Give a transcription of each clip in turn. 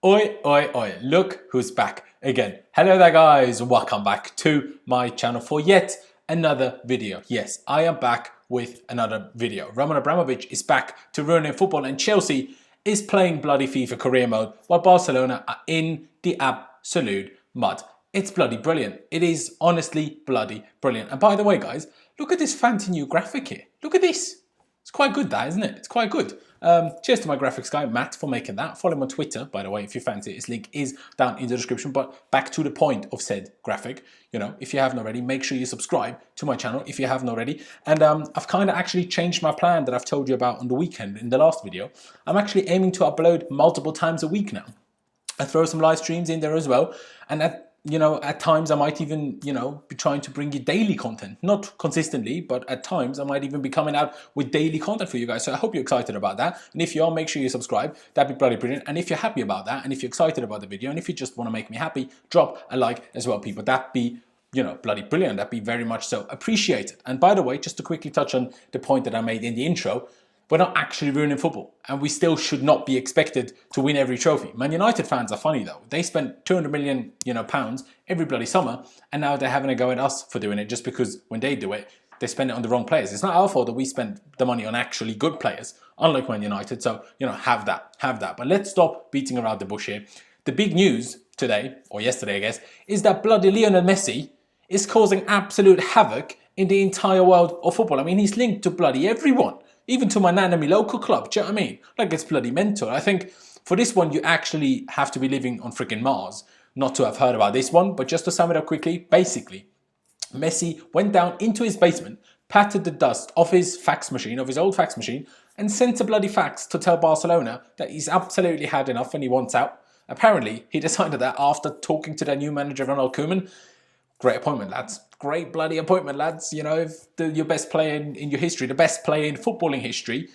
Oi, oi, oi, look who's back again. Hello there guys, welcome back to my channel for yet another video. Yes, I am back with another video. Roman Abramovich is back to ruining football and Chelsea is playing bloody FIFA career mode while Barcelona are in the absolute mud. It's bloody brilliant. It is honestly bloody brilliant. And by the way guys, look at this fancy new graphic here. Look at this. It's quite good that, isn't it? It's quite good. Cheers to my graphics guy, Matt, for making that. Follow him on Twitter, by the way, if you fancy it. His link is down in the description. But back to the point of said graphic, you know, if you haven't already, make sure you subscribe to my channel if you haven't already. And I've kind of actually changed my plan that I've told you about on the weekend in the last video. I'm actually aiming to upload multiple times a week now. I throw some live streams in there as well. And at times I might even, be trying to bring you daily content. Not consistently, but at times I might even be coming out with daily content for you guys. So I hope you're excited about that. And if you are, make sure you subscribe. That'd be bloody brilliant. And if you're happy about that, and if you're excited about the video, and if you just want to make me happy, drop a like as well, people. That'd be, bloody brilliant. That'd be very much so appreciated. And by the way, just to quickly touch on the point that I made in the intro, we're not actually ruining football, and we still should not be expected to win every trophy. Man United fans are funny though. They spent 200 million, pounds every bloody summer, and now they're having a go at us for doing it just because when they do it, they spend it on the wrong players. It's not our fault that we spend the money on actually good players, unlike Man United. So, have that. But let's stop beating around the bush here. The big news today, or yesterday I guess, is that bloody Lionel Messi is causing absolute havoc in the entire world of football. I mean, he's linked to bloody everyone. Even to my niinii local club, do you know what I mean? Like, it's bloody mental. I think for this one, you actually have to be living on freaking Mars not to have heard about this one. But just to sum it up quickly, basically, Messi went down into his basement, patted the dust off his fax machine, of his old fax machine, and sent a bloody fax to tell Barcelona that he's absolutely had enough and he wants out. Apparently, he decided that after talking to their new manager, Ronald Koeman. Great appointment, lads. Great bloody appointment, lads. If your best player in your history, the best player in footballing history,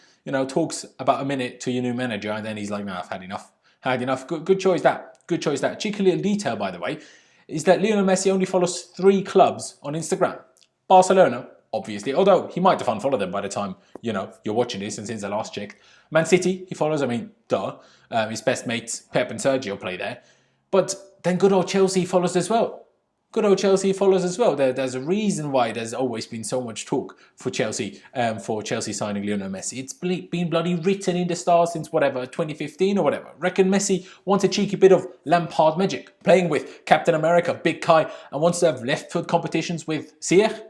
talks about a minute to your new manager and then he's like, no, I've had enough. Had enough. Good choice that. Good choice that. Cheeky little detail, by the way, is that Lionel Messi only follows 3 clubs on Instagram. Barcelona, obviously, although he might have unfollowed them by the time, you're watching this and since I last checked. Man City, he follows, duh. His best mates, Pep and Sergio, play there. But then good old Chelsea follows as well. Good old Chelsea follows as well. There's a reason why there's always been so much talk for Chelsea signing Lionel Messi. It's been bloody written in the stars since whatever, 2015 or whatever. Reckon Messi wants a cheeky bit of Lampard magic, playing with Captain America, Big Kai, and wants to have left foot competitions with Ziyech.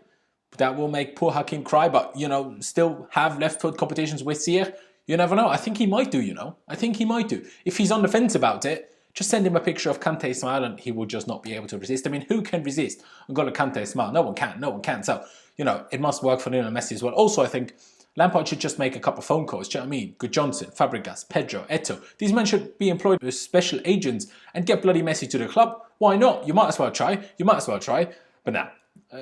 That will make poor Hakim cry, but still have left foot competitions with Ziyech. You never know. I think he might do, I think he might do. If he's on the fence about it, just send him a picture of Kante's smile and he will just not be able to resist. I mean, who can resist N'Golo Kante's smile? No one can. So, it must work for Lionel Messi as well. Also, I think Lampard should just make a couple of phone calls. Do you know what I mean? Good Johnson, Fabregas, Pedro, Eto'o. These men should be employed as special agents and get bloody Messi to the club. Why not? You might as well try. But now,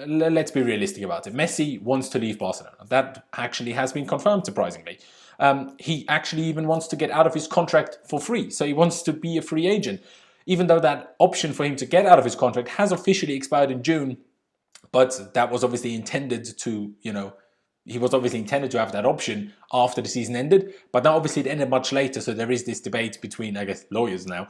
let's be realistic about it. Messi wants to leave Barcelona. That actually has been confirmed, surprisingly. He actually even wants to get out of his contract for free. So he wants to be a free agent, even though that option for him to get out of his contract has officially expired in June. But that was obviously intended to, he was obviously intended to have that option after the season ended. But now obviously it ended much later. So there is this debate between, I guess, lawyers now,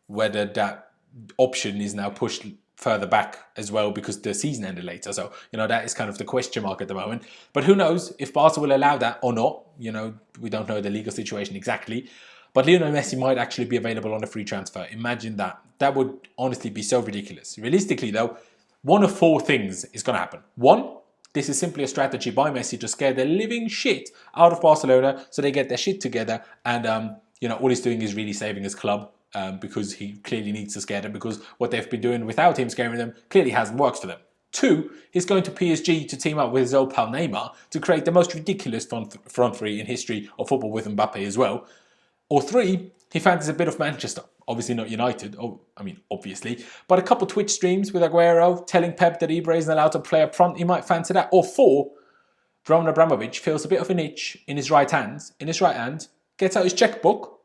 whether that option is now pushed further back as well because the season ended later. So, that is kind of the question mark at the moment. But who knows if Barca will allow that or not. We don't know the legal situation exactly. But Lionel Messi might actually be available on a free transfer. Imagine that. That would honestly be so ridiculous. Realistically though, one of 4 things is going to happen. 1, this is simply a strategy by Messi to scare the living shit out of Barcelona so they get their shit together and, all he's doing is really saving his club. Because he clearly needs to scare them because what they've been doing without him scaring them clearly hasn't worked for them. 2, he's going to PSG to team up with his old pal Neymar to create the most ridiculous front three in history of football with Mbappe as well. Or 3, he fancies a bit of Manchester. Obviously not United, obviously. But a couple Twitch streams with Aguero telling Pep that Ibra isn't allowed to play up front, he might fancy that. Or 4, Roman Abramovich feels a bit of an itch in his right hand, gets out his checkbook,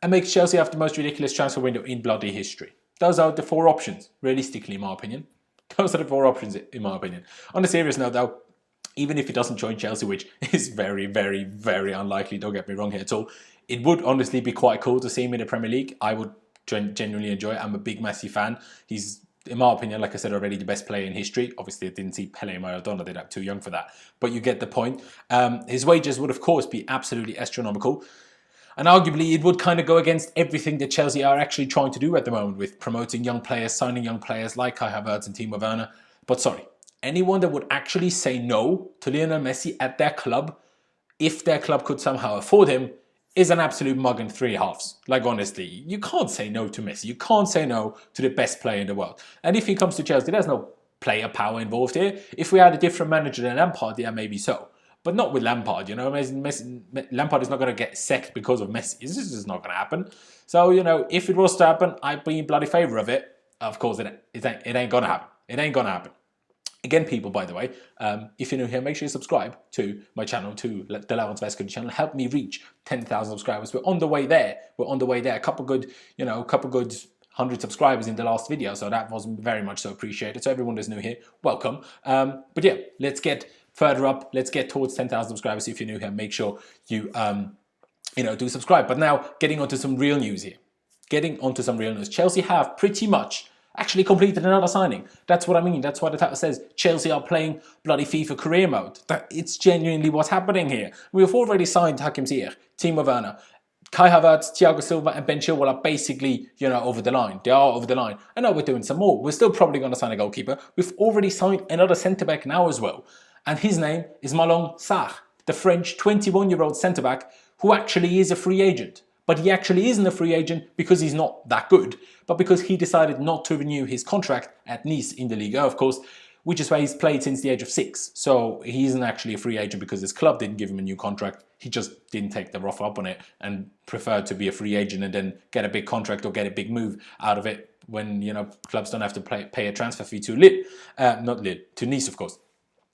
and makes Chelsea have the most ridiculous transfer window in bloody history. Those are the 4 options, realistically, in my opinion. Those are the 4 options, in my opinion. On a serious note, though, even if he doesn't join Chelsea, which is very, very, very unlikely, don't get me wrong here at all, It would honestly be quite cool to see him in the Premier League. I would genuinely enjoy it. I'm a big Messi fan. He's, in my opinion, like I said already, the best player in history. Obviously, I didn't see Pele and Maradona. They're too young for that. But you get the point. His wages would, of course, be absolutely astronomical. And arguably, it would kind of go against everything that Chelsea are actually trying to do at the moment with promoting young players, signing young players like Kai Havertz and Timo Werner. But sorry, anyone that would actually say no to Lionel Messi at their club, if their club could somehow afford him, is an absolute mug and three halves. Like, honestly, you can't say no to Messi. You can't say no to the best player in the world. And if he comes to Chelsea, there's no player power involved here. If we had a different manager than Lampard, yeah, maybe so. But not with Lampard, you know. Lampard is not going to get sacked because of Messi. This is just not going to happen. So, you know, if it was to happen, I'd be in bloody favour of it. Of course, it ain't going to happen. It ain't going to happen. Again, people, by the way, if you're new here, make sure you subscribe to my channel, to the Laurenz Vescoli channel. Help me reach 10,000 subscribers. We're on the way there. We're on the way there. A couple good 100 subscribers in the last video. So that was very much so appreciated. So everyone that's new here, welcome. But yeah, let's get further up. Let's get towards 10,000 subscribers. If you're new here, make sure you, do subscribe. But now, getting onto some real news here. Getting onto some real news. Chelsea have pretty much actually completed another signing. That's what I mean. That's why the title says Chelsea are playing bloody FIFA career mode. It's genuinely what's happening here. We've already signed Hakim, Ziyech, Timo Werner, Kai Havertz, Thiago Silva and Ben Chilwell are basically, over the line. They are over the line. I know we're doing some more. We're still probably going to sign a goalkeeper. We've already signed another centre-back now as well. And his name is Malang, the French 21-year-old centre-back who actually is a free agent. But he actually isn't a free agent because he's not that good, but because he decided not to renew his contract at Nice in the Liga, of course, which is where he's played since the age of 6. So he isn't actually a free agent because his club didn't give him a new contract. He just didn't take the rough up on it and preferred to be a free agent and then get a big contract or get a big move out of it when, clubs don't have to pay a transfer fee to to Nice, of course.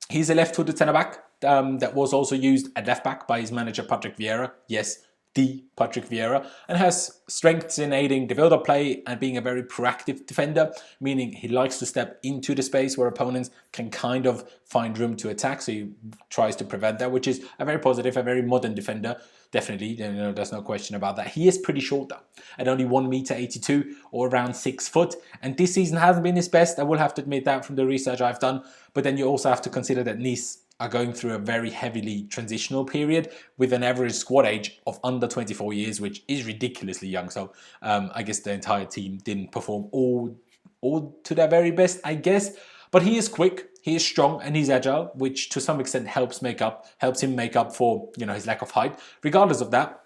He's a left-footed centre-back that was also used at left-back by his manager, Patrick Vieira. Yes, the Patrick Vieira, and has strengths in aiding the build-up play and being a very proactive defender, meaning he likes to step into the space where opponents can kind of find room to attack, so he tries to prevent that, which is a very positive, a very modern defender. Definitely, there's no question about that. He is pretty short though, at only 1.82 m or around 6 foot, and this season hasn't been his best. I will have to admit that from the research I've done, but then you also have to consider that Nice are going through a very heavily transitional period with an average squad age of under 24 years, which is ridiculously young. So I guess the entire team didn't perform all to their very best, I guess. But he is quick, he is strong, and he's agile, which to some extent helps him make up for his lack of height. Regardless of that,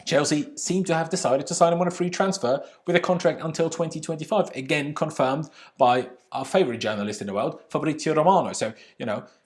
Chelsea seem to have decided to sign him on a free transfer with a contract until 2025. Again, confirmed by our favourite journalist in the world, Fabrizio Romano. So,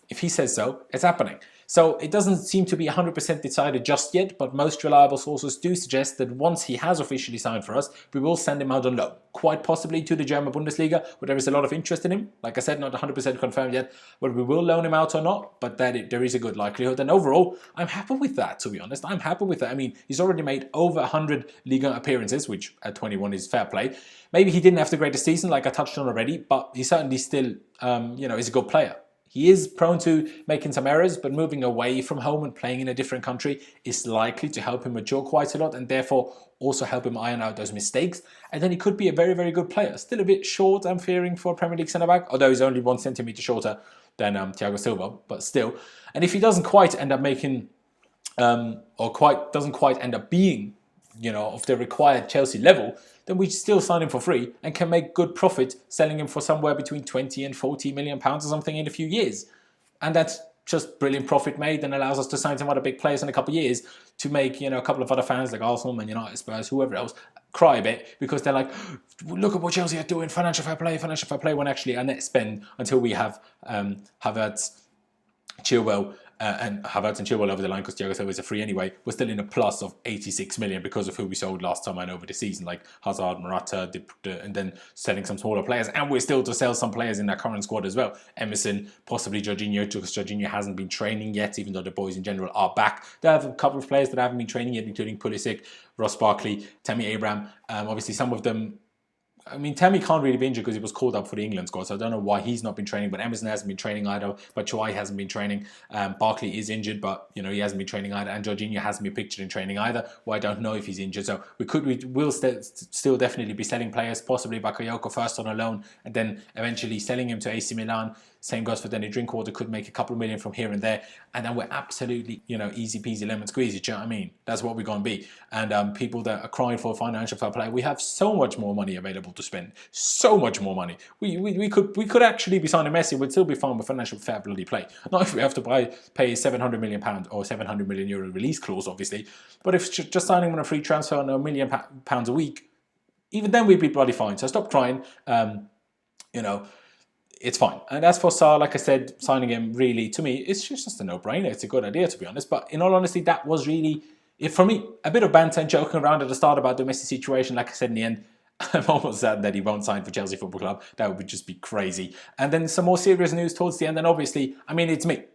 if he says so, it's happening. So it doesn't seem to be 100% decided just yet, but most reliable sources do suggest that once he has officially signed for us, we will send him out on loan. Quite possibly to the German Bundesliga, where there is a lot of interest in him. Like I said, not 100% confirmed yet, whether we will loan him out or not, but there is a good likelihood. And overall, I'm happy with that, to be honest. I'm happy with that. I mean, he's already made over 100 Liga appearances, which at 21 is fair play. Maybe he didn't have the greatest season, like I touched on already, but he certainly still, is a good player. He is prone to making some errors, but moving away from home and playing in a different country is likely to help him mature quite a lot and therefore also help him iron out those mistakes. And then he could be a very, very good player. Still a bit short, I'm fearing, for a Premier League centre-back, although he's only 1 centimetre shorter than Thiago Silva, but still. And if he doesn't quite end up making, doesn't quite end up being, of the required Chelsea level, then we still sign him for free and can make good profit selling him for somewhere between 20 and 40 million pounds or something in a few years. And that's just brilliant profit made and allows us to sign some other big players in a couple of years to make, a couple of other fans like Arsenal, Man United, Spurs, whoever else, cry a bit because they're like, look at what Chelsea are doing, financial fair play, when actually a net spend until we have havertz, Chilwell, and Havertz and Chilwell over the line because Thiago Silva is a free anyway. We're still in a plus of 86 million because of who we sold last time and over the season, like Hazard, Morata, and then selling some smaller players. And we're still to sell some players in our current squad as well. Emerson, possibly Jorginho, because Jorginho hasn't been training yet, even though the boys in general are back. They have a couple of players that haven't been training yet, including Pulisic, Ross Barkley, Tammy Abraham. Obviously, some of them I mean, Tammy can't really be injured because he was called up for the England squad, so I don't know why he's not been training. But Emerson hasn't been training either. But Choi hasn't been training. Barkley is injured, but you know he hasn't been training either. And Jorginho hasn't been pictured in training either. Well, I don't know if he's injured. So we will still definitely be selling players, possibly Bakayoko first on a loan, and then eventually selling him to AC Milan. Same goes for Danny Drinkwater, could make a couple of million from here and there. And then we're absolutely, you know, easy peasy lemon squeezy, do you know what I mean? That's what we're going to be. And people that are crying for financial fair play, we have so much more money available to spend. So much more money. We could actually be signing Messi, we'd still be fine with financial fair bloody play. Not if we have to pay £700 million or £700 million euro release clause, obviously. But if just signing him on a free transfer on £1 million a week, even then we'd be bloody fine. So stop crying. You know, it's fine. And as for SARR, like I said, signing him really, to me, it's just a no-brainer. It's a good idea, to be honest. But in all honesty, that was really, for me, a bit of banter and joking around at the start about the Messi situation. Like I said, in the end, I'm almost certain that he won't sign for Chelsea Football Club. That would just be crazy. And then some more serious news towards the end. And obviously, I mean, it's me.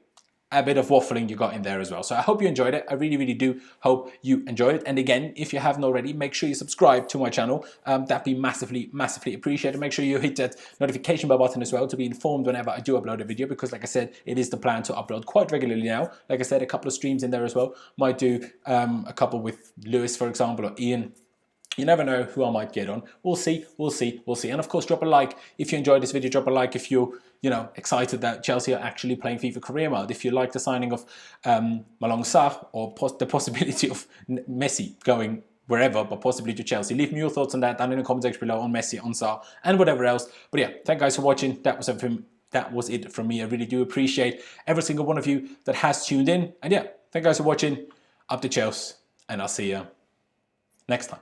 A bit of waffling you got in there as well. So I hope you enjoyed it. I really, really do hope you enjoyed it. And again, if you haven't already, make sure you subscribe to my channel. That'd be massively, massively appreciated. Make sure you hit that notification bell button as well to be informed whenever I do upload a video, because like I said, it is the plan to upload quite regularly now. Like I said, a couple of streams in there as well. Might do a couple with Lewis, for example, or Ian. You never know who I might get on. We'll see, we'll see, we'll see. And of course, drop a like if you enjoyed this video. Drop a like if you're, you know, excited that Chelsea are actually playing FIFA Career Mode. If you like the signing of Malang SARR, or the possibility of Messi going wherever, but possibly to Chelsea. Leave me your thoughts on that down in the comment section below on Messi, on SARR, and whatever else. But yeah, thank you guys for watching. That was it from me. I really do appreciate every single one of you that has tuned in. And yeah, thank you guys for watching. Up to Chelsea, and I'll see you next time.